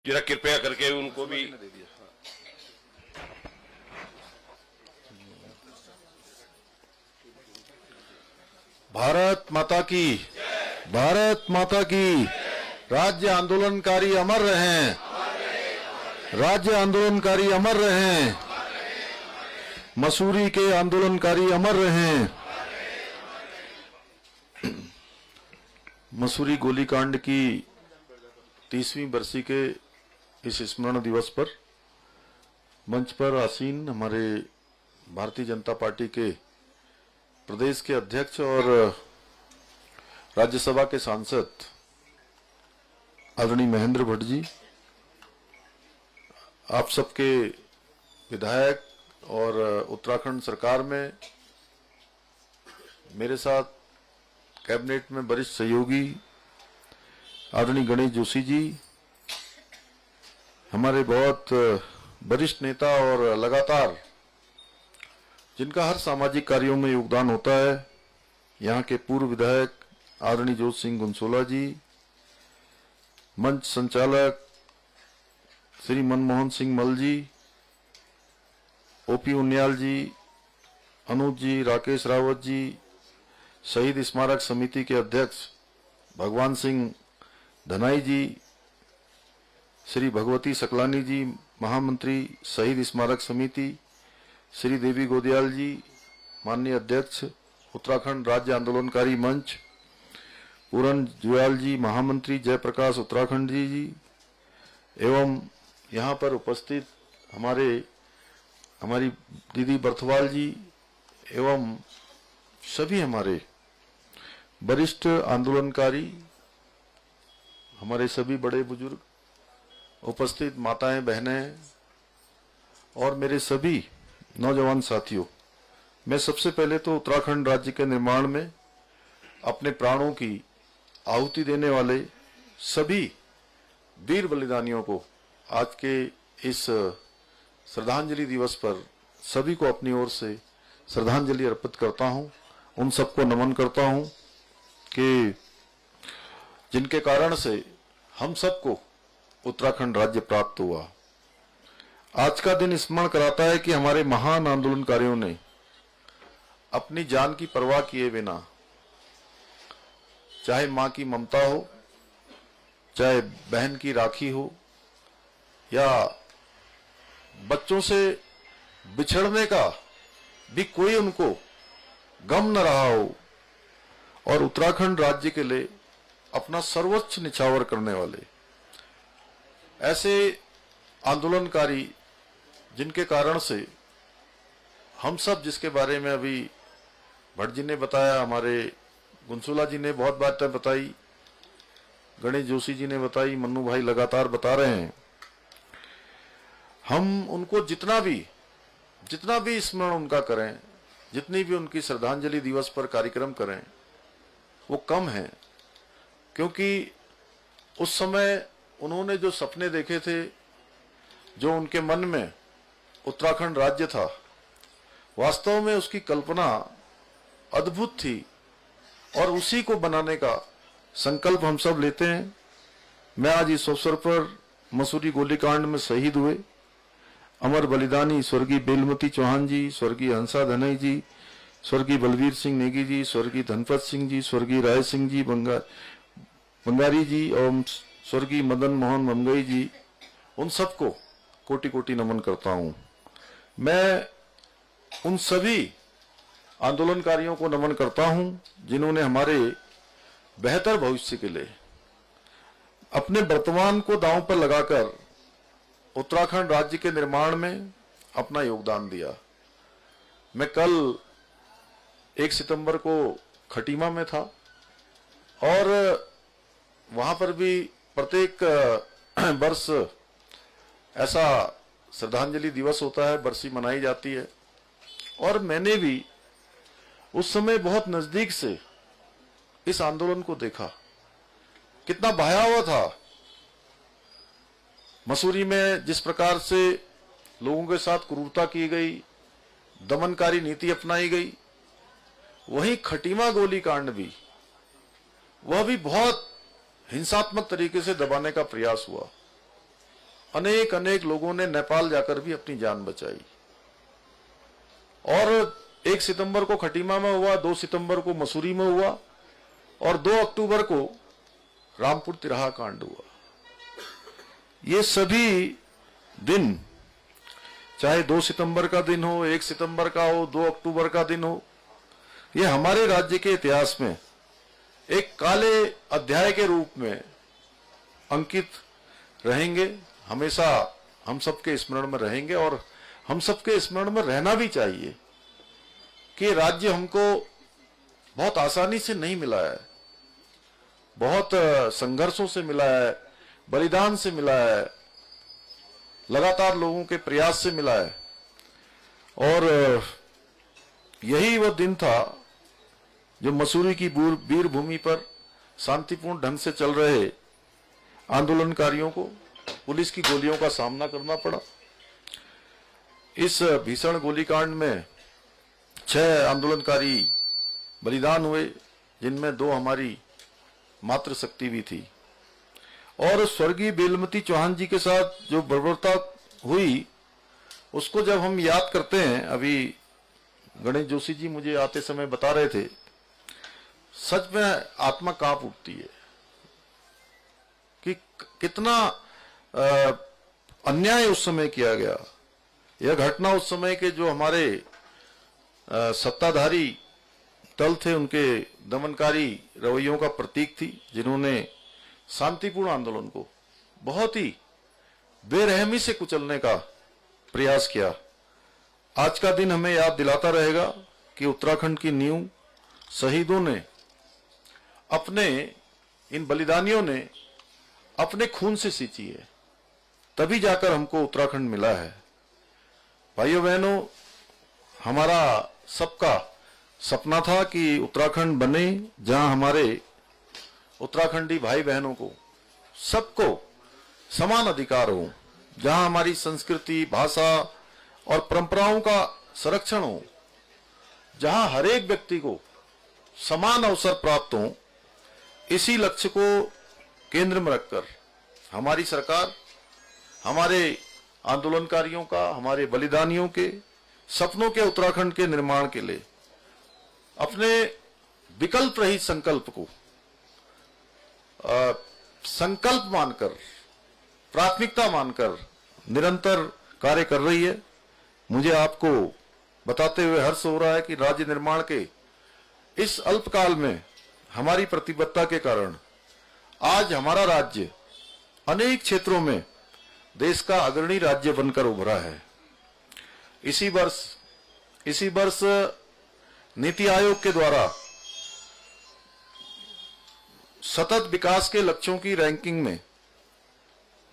जरा कृपया करके उनको भी। भारत माता की, भारत माता की। राज्य आंदोलनकारी अमर रहें, राज्य आंदोलनकारी अमर रहें, मसूरी के आंदोलनकारी अमर रहें। मसूरी गोलीकांड की 30वीं बरसी के इस स्मरण दिवस पर मंच पर आसीन हमारे भारतीय जनता पार्टी के प्रदेश के अध्यक्ष और राज्यसभा के सांसद आदरणीय महेंद्र भट्ट जी, आप सबके विधायक और उत्तराखंड सरकार में मेरे साथ कैबिनेट में वरिष्ठ सहयोगी आदरणीय गणेश जोशी जी, हमारे बहुत वरिष्ठ नेता और लगातार जिनका हर सामाजिक कार्यों में योगदान होता है, यहाँ के पूर्व विधायक आदरणीय जोत सिंह गुनसोला जी, मंच संचालक श्री मनमोहन सिंह मल जी, ओपी उनियाल जी, अनुज जी, राकेश रावत जी, शहीद स्मारक समिति के अध्यक्ष भगवान सिंह धनाई जी, श्री भगवती सकलानी जी, महामंत्री शहीद स्मारक समिति, श्री देवी गोदयाल जी, माननीय अध्यक्ष उत्तराखंड राज्य आंदोलनकारी मंच, पूरन जुयाल जी, महामंत्री जयप्रकाश उत्तराखंड जी, एवं यहाँ पर उपस्थित हमारी दीदी बर्थवाल जी एवं सभी हमारे वरिष्ठ आंदोलनकारी, हमारे सभी बड़े बुजुर्ग, उपस्थित माताएं बहनें और मेरे सभी नौजवान साथियों, मैं सबसे पहले तो उत्तराखंड राज्य के निर्माण में अपने प्राणों की आहुति देने वाले सभी वीर बलिदानियों को आज के इस श्रद्धांजलि दिवस पर सभी को अपनी ओर से श्रद्धांजलि अर्पित करता हूं। उन सबको नमन करता हूं कि जिनके कारण से हम सबको उत्तराखंड राज्य प्राप्त हुआ। आज का दिन स्मरण कराता है कि हमारे महान आंदोलनकारियों ने अपनी जान की परवाह किए बिना, चाहे मां की ममता हो, चाहे बहन की राखी हो, या बच्चों से बिछड़ने का भी कोई उनको गम न रहा हो, और उत्तराखंड राज्य के लिए अपना सर्वोच्च निछावर करने वाले ऐसे आंदोलनकारी, जिनके कारण से हम सब, जिसके बारे में अभी भट्ट जी ने बताया, हमारे गुनसोला जी ने बहुत बातें बताई, गणेश जोशी जी ने बताई, मन्नू भाई लगातार बता रहे हैं, हम उनको जितना भी स्मरण उनका करें, जितनी भी उनकी श्रद्धांजलि दिवस पर कार्यक्रम करें, वो कम है। क्योंकि उस समय उन्होंने जो सपने देखे थे, जो उनके मन में उत्तराखंड राज्य था, वास्तव में उसकी कल्पना अद्भुत थी और उसी को बनाने का संकल्प हम सब लेते हैं। मैं आज इस अवसर पर मसूरी गोलीकांड में शहीद हुए अमर बलिदानी स्वर्गीय बेलमती चौहान जी, स्वर्गीय हंसा धनई जी, स्वर्गीय बलवीर सिंह नेगी जी, स्वर्गीय धनपत सिंह जी, स्वर्गीय राय सिंह जी बंगारी जी और स्वर्गीय मदन मोहन ममगई जी, उन सबको कोटि कोटि नमन करता हूं। मैं उन सभी आंदोलनकारियों को नमन करता हूं जिन्होंने हमारे बेहतर भविष्य के लिए अपने वर्तमान को दांव पर लगाकर उत्तराखंड राज्य के निर्माण में अपना योगदान दिया। मैं कल 1 सितंबर को खटीमा में था और वहां पर भी प्रत्येक वर्ष ऐसा श्रद्धांजलि दिवस होता है, बरसी मनाई जाती है, और मैंने भी उस समय बहुत नजदीक से इस आंदोलन को देखा, कितना भयावह था। मसूरी में जिस प्रकार से लोगों के साथ क्रूरता की गई, दमनकारी नीति अपनाई गई, वहीं खटीमा गोलीकांड भी, वह भी बहुत हिंसात्मक तरीके से दबाने का प्रयास हुआ। अनेक अनेक लोगों ने नेपाल जाकर भी अपनी जान बचाई। और 1 सितंबर को खटीमा में हुआ, 2 सितंबर को मसूरी में हुआ और 2 अक्टूबर को रामपुर तिराहा कांड हुआ। ये सभी दिन, चाहे 2 सितंबर का दिन हो, 1 सितंबर का हो, 2 अक्टूबर का दिन हो, ये हमारे राज्य के इतिहास में एक काले अध्याय के रूप में अंकित रहेंगे, हमेशा हम सबके स्मरण में रहेंगे। और हम सबके स्मरण में रहना भी चाहिए कि राज्य हमको बहुत आसानी से नहीं मिला है, बहुत संघर्षों से मिला है, बलिदान से मिला है, लगातार लोगों के प्रयास से मिला है। और यही वो दिन था जो मसूरी की वीर भूमि पर शांतिपूर्ण ढंग से चल रहे आंदोलनकारियों को पुलिस की गोलियों का सामना करना पड़ा। इस भीषण गोलीकांड में 6 आंदोलनकारी बलिदान हुए, जिनमें 2 हमारी मातृशक्ति भी थी। और स्वर्गीय बेलमती चौहान जी के साथ जो बर्बरता हुई, उसको जब हम याद करते हैं, अभी गणेश जोशी जी मुझे आते समय बता रहे थे, सच में आत्मा कांप उठती है कि कितना अन्याय उस समय किया गया। यह घटना उस समय के जो हमारे सत्ताधारी दल थे, उनके दमनकारी रवैयों का प्रतीक थी, जिन्होंने शांतिपूर्ण आंदोलन को बहुत ही बेरहमी से कुचलने का प्रयास किया। आज का दिन हमें याद दिलाता रहेगा कि उत्तराखंड की नींव शहीदों ने, अपने इन बलिदानियों ने अपने खून से सींची है, तभी जाकर हमको उत्तराखंड मिला है। भाइयों बहनों, हमारा सबका सपना था कि उत्तराखंड बने, जहां हमारे उत्तराखंडी भाई बहनों को, सबको समान अधिकार हो, जहां हमारी संस्कृति, भाषा और परंपराओं का संरक्षण हो, जहां हर एक व्यक्ति को समान अवसर प्राप्त हो। इसी लक्ष्य को केंद्र में रखकर हमारी सरकार हमारे आंदोलनकारियों का, हमारे बलिदानियों के सपनों के उत्तराखंड के निर्माण के लिए अपने विकल्प रहित संकल्प को संकल्प मानकर, प्राथमिकता मानकर निरंतर कार्य कर रही है। मुझे आपको बताते हुए हर्ष हो रहा है कि राज्य निर्माण के इस अल्पकाल में हमारी प्रतिबद्धता के कारण आज हमारा राज्य अनेक क्षेत्रों में देश का अग्रणी राज्य बनकर उभरा है। इसी वर्ष नीति आयोग के द्वारा सतत विकास के लक्ष्यों की रैंकिंग में,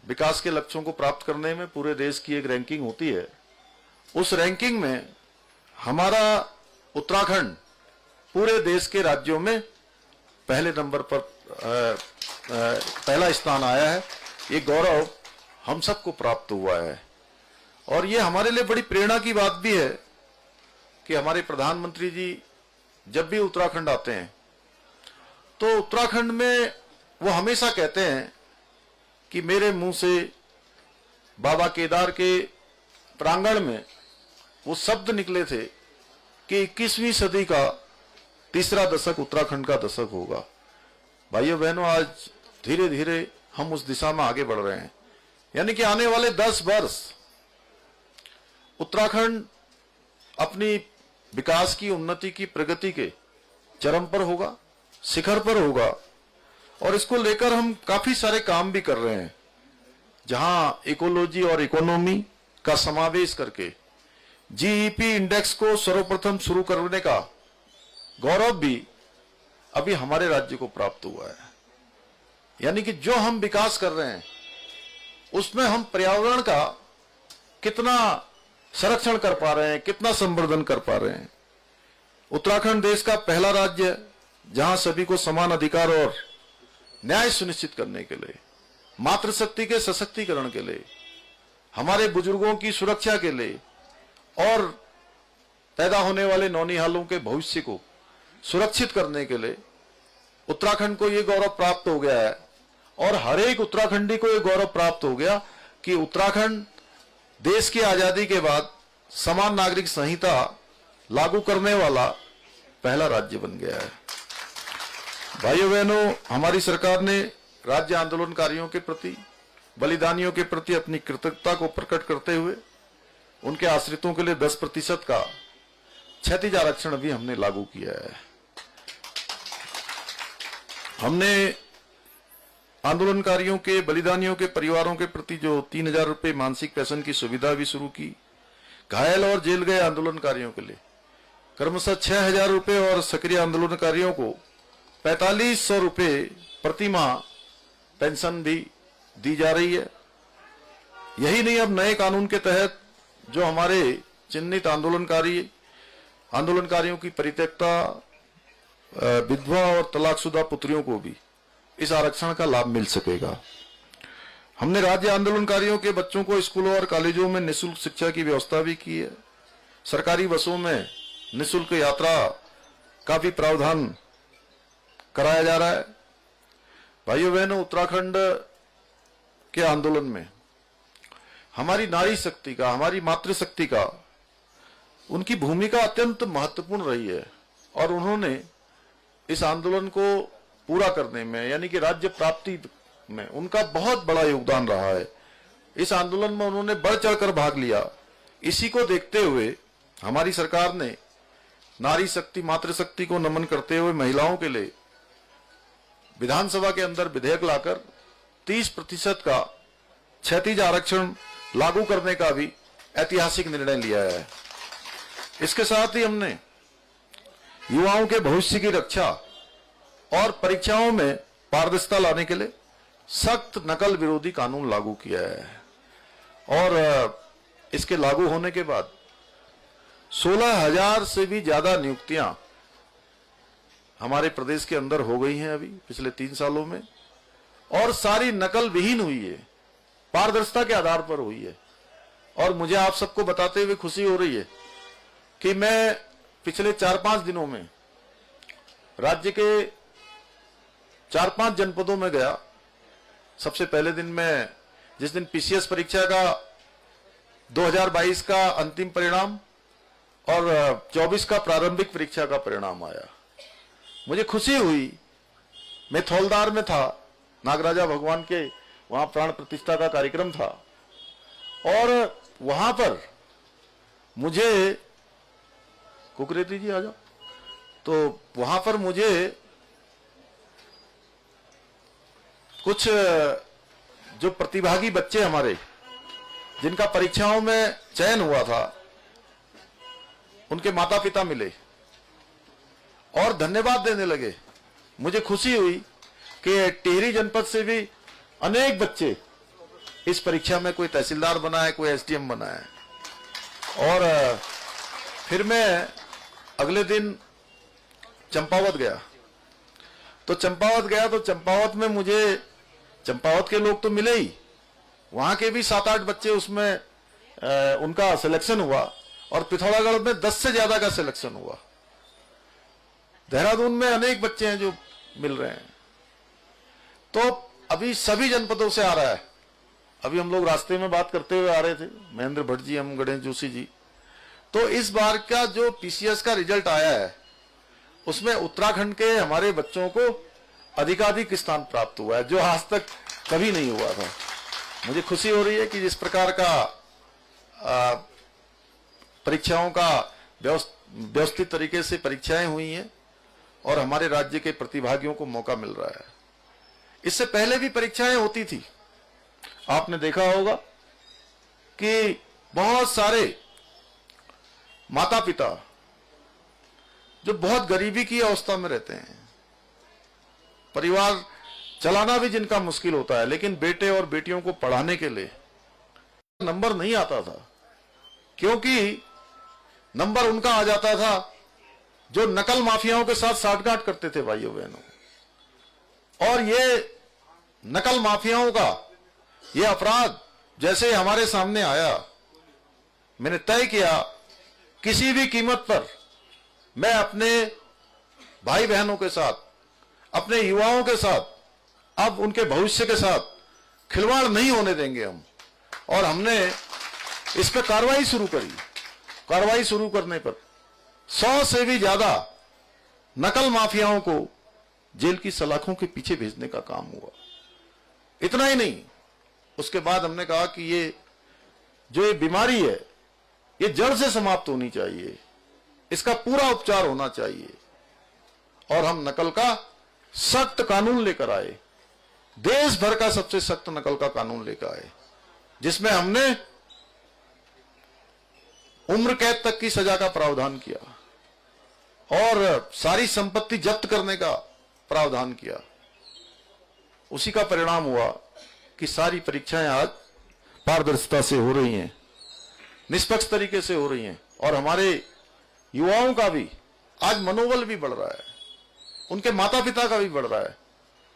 विकास के लक्ष्यों को प्राप्त करने में पूरे देश की एक रैंकिंग होती है। उस रैंकिंग में हमारा उत्तराखंड पूरे देश के राज्यों में पहले नंबर पर पहला स्थान आया है। ये गौरव हम सबको प्राप्त हुआ है और ये हमारे लिए बड़ी प्रेरणा की बात भी है कि हमारे प्रधानमंत्री जी जब भी उत्तराखंड आते हैं तो उत्तराखंड में वो हमेशा कहते हैं कि मेरे मुंह से बाबा केदार के प्रांगण में वो शब्द निकले थे कि 21वीं सदी का तीसरा दशक उत्तराखंड का दशक होगा। भाइयों बहनों, आज धीरे धीरे हम उस दिशा में आगे बढ़ रहे हैं, यानी कि आने वाले 10 वर्ष उत्तराखंड अपनी विकास की, उन्नति की, प्रगति के चरम पर होगा, शिखर पर होगा। और इसको लेकर हम काफी सारे काम भी कर रहे हैं, जहां इकोलॉजी और इकोनॉमी का समावेश करके जीईपी इंडेक्स को सर्वप्रथम शुरू करने का गौरव भी अभी हमारे राज्य को प्राप्त हुआ है। यानी कि जो हम विकास कर रहे हैं उसमें हम पर्यावरण का कितना संरक्षण कर पा रहे हैं, कितना संवर्धन कर पा रहे हैं। उत्तराखंड देश का पहला राज्य है जहां सभी को समान अधिकार और न्याय सुनिश्चित करने के लिए, मातृशक्ति के सशक्तिकरण के लिए, हमारे बुजुर्गों की सुरक्षा के लिए और पैदा होने वाले नौनिहालों के भविष्य को सुरक्षित करने के लिए उत्तराखंड को यह गौरव प्राप्त हो गया है। और हर एक उत्तराखंडी को यह गौरव प्राप्त हो गया कि उत्तराखंड देश की आजादी के बाद समान नागरिक संहिता लागू करने वाला पहला राज्य बन गया है। भाइयों बहनों, हमारी सरकार ने राज्य आंदोलनकारियों के प्रति, बलिदानियों के प्रति अपनी कृतज्ञता को प्रकट करते हुए उनके आश्रितों के लिए 10% का क्षैतिज आरक्षण भी हमने लागू किया है। हमने आंदोलनकारियों के, बलिदानियों के परिवारों के प्रति जो 3000 रुपये मानसिक पेंशन की सुविधा भी शुरू की। घायल और जेल गए आंदोलनकारियों के लिए क्रमशः 6000 रुपये और सक्रिय आंदोलनकारियों को 4500 रुपये प्रति माह पेंशन भी दी जा रही है। यही नहीं, अब नए कानून के तहत जो हमारे चिन्हित आंदोलनकारियों की परित्यक्ता, विधवा और तलाकशुदा पुत्रियों को भी इस आरक्षण का लाभ मिल सकेगा। हमने राज्य आंदोलनकारियों के बच्चों को स्कूलों और कॉलेजों में निःशुल्क शिक्षा की व्यवस्था भी की है। सरकारी बसों में निःशुल्क यात्रा का भी प्रावधान कराया जा रहा है। भाइयों बहनों, उत्तराखंड के आंदोलन में हमारी नारी शक्ति का, हमारी मातृशक्ति का, उनकी भूमिका अत्यंत महत्वपूर्ण रही है और उन्होंने इस आंदोलन को पूरा करने में, यानी कि राज्य प्राप्ति में उनका बहुत बड़ा योगदान रहा है। इस आंदोलन में उन्होंने बढ़ चढ़कर भाग लिया। इसी को देखते हुए हमारी सरकार ने नारी शक्ति, मातृशक्ति को नमन करते हुए महिलाओं के लिए विधानसभा के अंदर विधेयक लाकर 30% का क्षैतिज आरक्षण लागू करने का भी ऐतिहासिक निर्णय लिया है। इसके साथ ही हमने युवाओं के भविष्य की रक्षा और परीक्षाओं में पारदर्शिता लाने के लिए सख्त नकल विरोधी कानून लागू किया है और इसके लागू होने के बाद 16,000 से भी ज्यादा नियुक्तियां हमारे प्रदेश के अंदर हो गई हैं अभी पिछले 3 सालों में, और सारी नकल विहीन हुई है, पारदर्शिता के आधार पर हुई है। और मुझे आप सबको बताते हुए खुशी हो रही है कि मैं पिछले 4-5 दिनों में राज्य के 4-5 जनपदों में गया। सबसे पहले दिन में, जिस दिन पीसीएस परीक्षा का 2022 का अंतिम परिणाम और 24 का प्रारंभिक परीक्षा का परिणाम आया, मुझे खुशी हुई। मैं थौलदार में था, नागराजा भगवान के वहां प्राण प्रतिष्ठा का कार्यक्रम था और वहां पर मुझे, कुकरेती जी आ जाओ, तो वहां पर मुझे कुछ जो प्रतिभागी बच्चे हमारे, जिनका परीक्षाओं में चयन हुआ था, उनके माता पिता मिले और धन्यवाद देने लगे। मुझे खुशी हुई कि टिहरी जनपद से भी अनेक बच्चे इस परीक्षा में, कोई तहसीलदार बना है, कोई एसडीएम बना है। और फिर मैं अगले दिन चंपावत गया। तो चंपावत में मुझे, चंपावत के लोग तो मिले ही, वहां के भी 7-8 बच्चे उसमें उनका सिलेक्शन हुआ और पिथौरागढ़ में 10 से ज्यादा का सिलेक्शन हुआ। देहरादून में अनेक बच्चे हैं जो मिल रहे हैं। तो अभी सभी जनपदों से आ रहा है। अभी हम लोग रास्ते में बात करते हुए आ रहे थे, महेंद्र भट्ट जी, हम गणेश जोशी जी। तो इस बार का जो पीसीएस का रिजल्ट आया है, उसमें उत्तराखंड के हमारे बच्चों को अधिकाधिक स्थान प्राप्त हुआ है, जो आज तक कभी नहीं हुआ था। मुझे खुशी हो रही है कि जिस प्रकार का परीक्षाओं का व्यवस्थित तरीके से परीक्षाएं हुई हैं और हमारे राज्य के प्रतिभागियों को मौका मिल रहा है। इससे पहले भी परीक्षाएं होती थी। आपने देखा होगा कि बहुत सारे माता पिता जो बहुत गरीबी की अवस्था में रहते हैं, परिवार चलाना भी जिनका मुश्किल होता है, लेकिन बेटे और बेटियों को पढ़ाने के लिए नंबर नहीं आता था, क्योंकि नंबर उनका आ जाता था जो नकल माफियाओं के साथ साठगांठ करते थे भाइयों बहनों। और ये नकल माफियाओं का ये अपराध जैसे हमारे सामने आया, मैंने तय किया किसी भी कीमत पर मैं अपने भाई बहनों के साथ, अपने युवाओं के साथ, अब उनके भविष्य के साथ खिलवाड़ नहीं होने देंगे हम। और हमने इस पर कार्रवाई शुरू करी। कार्रवाई शुरू करने पर 100 से भी ज्यादा नकल माफियाओं को जेल की सलाखों के पीछे भेजने का काम हुआ। इतना ही नहीं, उसके बाद हमने कहा कि ये जो ये बीमारी है ये जड़ से समाप्त होनी चाहिए, इसका पूरा उपचार होना चाहिए। और हम नकल का सख्त कानून लेकर आए, देश भर का सबसे सख्त नकल का कानून लेकर आए, जिसमें हमने उम्र कैद तक की सजा का प्रावधान किया और सारी संपत्ति जब्त करने का प्रावधान किया। उसी का परिणाम हुआ कि सारी परीक्षाएं आज पारदर्शिता से हो रही हैं, निष्पक्ष तरीके से हो रही हैं, और हमारे युवाओं का भी आज मनोबल भी बढ़ रहा है, उनके माता पिता का भी बढ़ रहा है।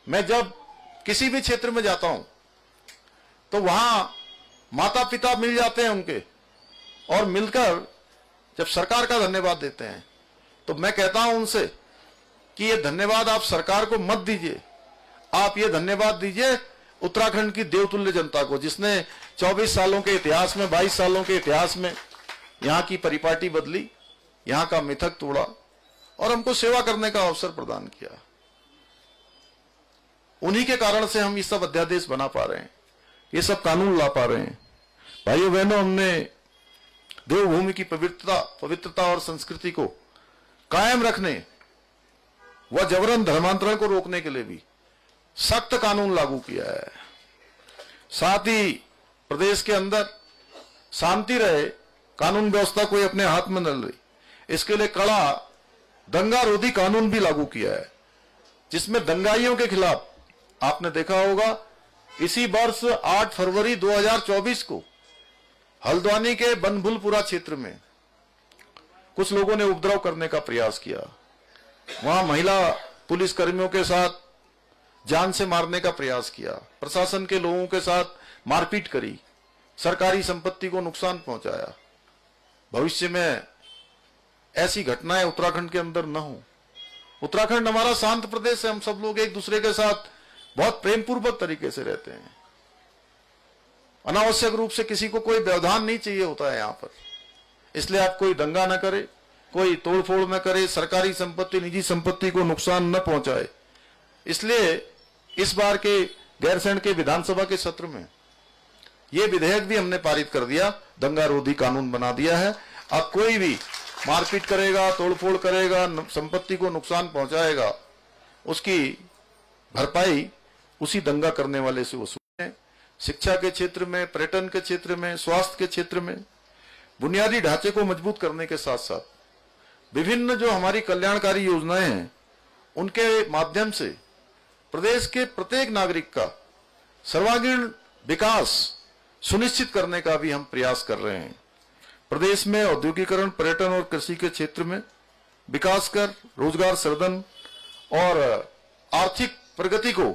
मैं जब किसी भी क्षेत्र में जाता हूं तो वहां माता पिता मिल जाते हैं उनके, और मिलकर जब सरकार का धन्यवाद देते हैं तो मैं कहता हूं उनसे कि ये धन्यवाद आप सरकार को मत दीजिए, आप ये धन्यवाद दीजिए उत्तराखंड की देवतुल्य जनता को, जिसने 24 सालों के इतिहास में, 22 सालों के इतिहास में यहां की परिपाटी बदली, यहां का मिथक तोड़ा और हमको सेवा करने का अवसर प्रदान किया। उन्हीं के कारण से हम ये सब अध्यादेश बना पा रहे हैं, ये सब कानून ला पा रहे हैं। भाइयों बहनों, हमने देवभूमि की पवित्रता और संस्कृति को कायम रखने व जबरन धर्मांतरण को रोकने के लिए भी सख्त कानून लागू किया है। साथ ही प्रदेश के अंदर शांति रहे, कानून व्यवस्था कोई अपने हाथ में न ले, इसके लिए कड़ा दंगारोधी कानून भी लागू किया है, जिसमें दंगाइयों के खिलाफ आपने देखा होगा इसी वर्ष 8 फरवरी 2024 को हल्द्वानी के बनभुलपुरा क्षेत्र में कुछ लोगों ने उपद्रव करने का प्रयास किया। वहां महिला पुलिस कर्मियों के साथ जान से मारने का प्रयास किया, प्रशासन के लोगों के साथ मारपीट करी, सरकारी संपत्ति को नुकसान पहुंचाया। भविष्य में ऐसी घटनाएं उत्तराखंड के अंदर न हो। उत्तराखंड हमारा शांत प्रदेश है, हम सब लोग एक दूसरे के साथ बहुत प्रेम पूर्वक तरीके से रहते हैं। अनावश्यक रूप से किसी को कोई व्यवधान नहीं चाहिए होता है यहां पर। इसलिए आप कोई दंगा न करे, कोई तोड़फोड़ न करे, सरकारी संपत्ति, निजी संपत्ति को नुकसान न पहुंचाए। इसलिए इस बार के गैरसैंण के विधानसभा के सत्र में यह विधेयक भी हमने पारित कर दिया, दंगारोधी कानून बना दिया है। अब कोई भी मारपीट करेगा, तोड़फोड़ करेगा, संपत्ति को नुकसान पहुंचाएगा, उसकी भरपाई उसी दंगा करने वाले से वसूल है। शिक्षा के क्षेत्र में, पर्यटन के क्षेत्र में, स्वास्थ्य के क्षेत्र में बुनियादी ढांचे को मजबूत करने के साथ साथ विभिन्न जो हमारी कल्याणकारी योजनाएं हैं उनके माध्यम से प्रदेश के प्रत्येक नागरिक का सर्वांगीण विकास सुनिश्चित करने का भी हम प्रयास कर रहे हैं। प्रदेश में औद्योगिकरण, पर्यटन और कृषि के क्षेत्र में विकास कर रोजगार सृजन और आर्थिक प्रगति को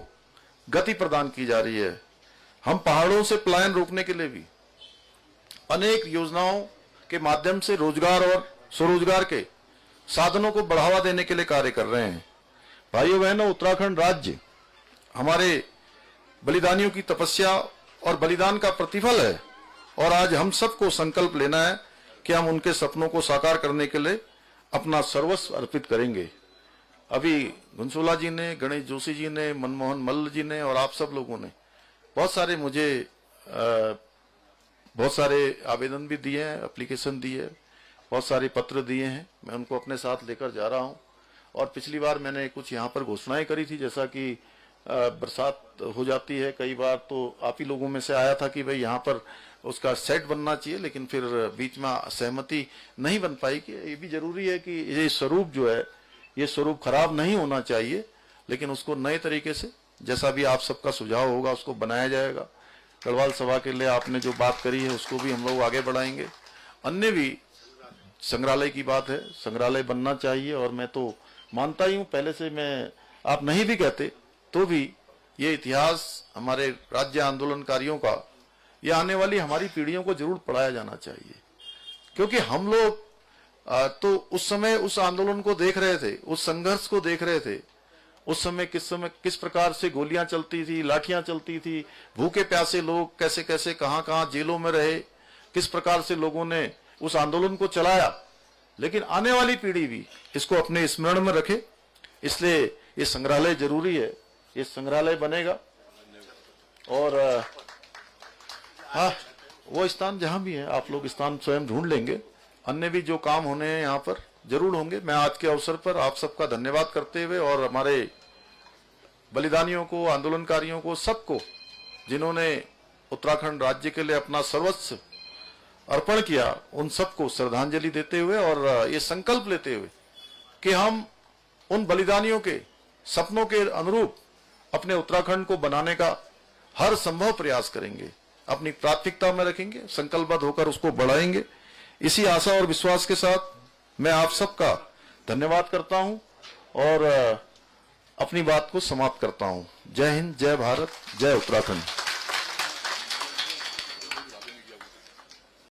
गति प्रदान की जा रही है। हम पहाड़ों से पलायन रोकने के लिए भी अनेक योजनाओं के माध्यम से रोजगार और स्वरोजगार के साधनों को बढ़ावा देने के लिए कार्य कर रहे हैं। भाइयों बहनों, उत्तराखंड राज्य हमारे बलिदानियों की तपस्या और बलिदान का प्रतिफल है, और आज हम सबको संकल्प लेना है कि हम उनके सपनों को साकार करने के लिए अपना सर्वस्व अर्पित करेंगे। अभी घनसोला जी ने, गणेश जोशी जी ने, मनमोहन मल्ल जी ने और आप सब लोगों ने बहुत सारे मुझे बहुत सारे आवेदन भी दिए हैं, एप्लीकेशन दी है, बहुत सारे पत्र दिए हैं। मैं उनको अपने साथ लेकर जा रहा हूं। और पिछली बार मैंने कुछ यहाँ पर घोषणाएं करी थी, जैसा कि बरसात हो जाती है कई बार, तो आप ही लोगों में से आया था कि भाई यहाँ पर उसका सेट बनना चाहिए, लेकिन फिर बीच में सहमति नहीं बन पाई कि ये भी जरूरी है कि ये स्वरूप जो है ये स्वरूप खराब नहीं होना चाहिए, लेकिन उसको नए तरीके से जैसा भी आप सबका सुझाव होगा उसको बनाया जाएगा। गढ़वाल सभा के लिए आपने जो बात करी है उसको भी हम लोग आगे बढ़ाएंगे। अन्य भी संग्रहालय की बात है, संग्रहालय बनना चाहिए, और मैं तो मानता ही हूँ, पहले से मैं, आप नहीं भी कहते तो भी ये इतिहास हमारे राज्य आंदोलनकारियों का, ये आने वाली हमारी पीढ़ियों को जरूर पढ़ाया जाना चाहिए, क्योंकि हम लोग तो उस समय उस आंदोलन को देख रहे थे, उस संघर्ष को देख रहे थे, उस समय किस प्रकार से गोलियां चलती थी, लाठियां चलती थी, भूखे प्यासे लोग कैसे कैसे कहां जेलों में रहे, किस प्रकार से लोगों ने उस आंदोलन को चलाया। लेकिन आने वाली पीढ़ी भी इसको अपने स्मरण में रखे, इसलिए ये संग्रहालय जरूरी है। ये संग्रहालय बनेगा और हाँ, वो स्थान जहां भी है आप लोग स्थान स्वयं ढूंढ लेंगे। अन्य भी जो काम होने हैं यहाँ पर जरूर होंगे। मैं आज के अवसर पर आप सबका धन्यवाद करते हुए और हमारे बलिदानियों को, आंदोलनकारियों को, सबको जिन्होंने उत्तराखंड राज्य के लिए अपना सर्वस्व अर्पण किया, उन सबको श्रद्धांजलि देते हुए और ये संकल्प लेते हुए कि हम उन बलिदानियों के सपनों के अनुरूप अपने उत्तराखंड को बनाने का हर संभव प्रयास करेंगे, अपनी प्राथमिकता में रखेंगे, संकल्पबद्ध होकर उसको बढ़ाएंगे। इसी आशा और विश्वास के साथ मैं आप सबका धन्यवाद करता हूं और अपनी बात को समाप्त करता हूं। जय हिंद, जय भारत, जय उत्तराखंड।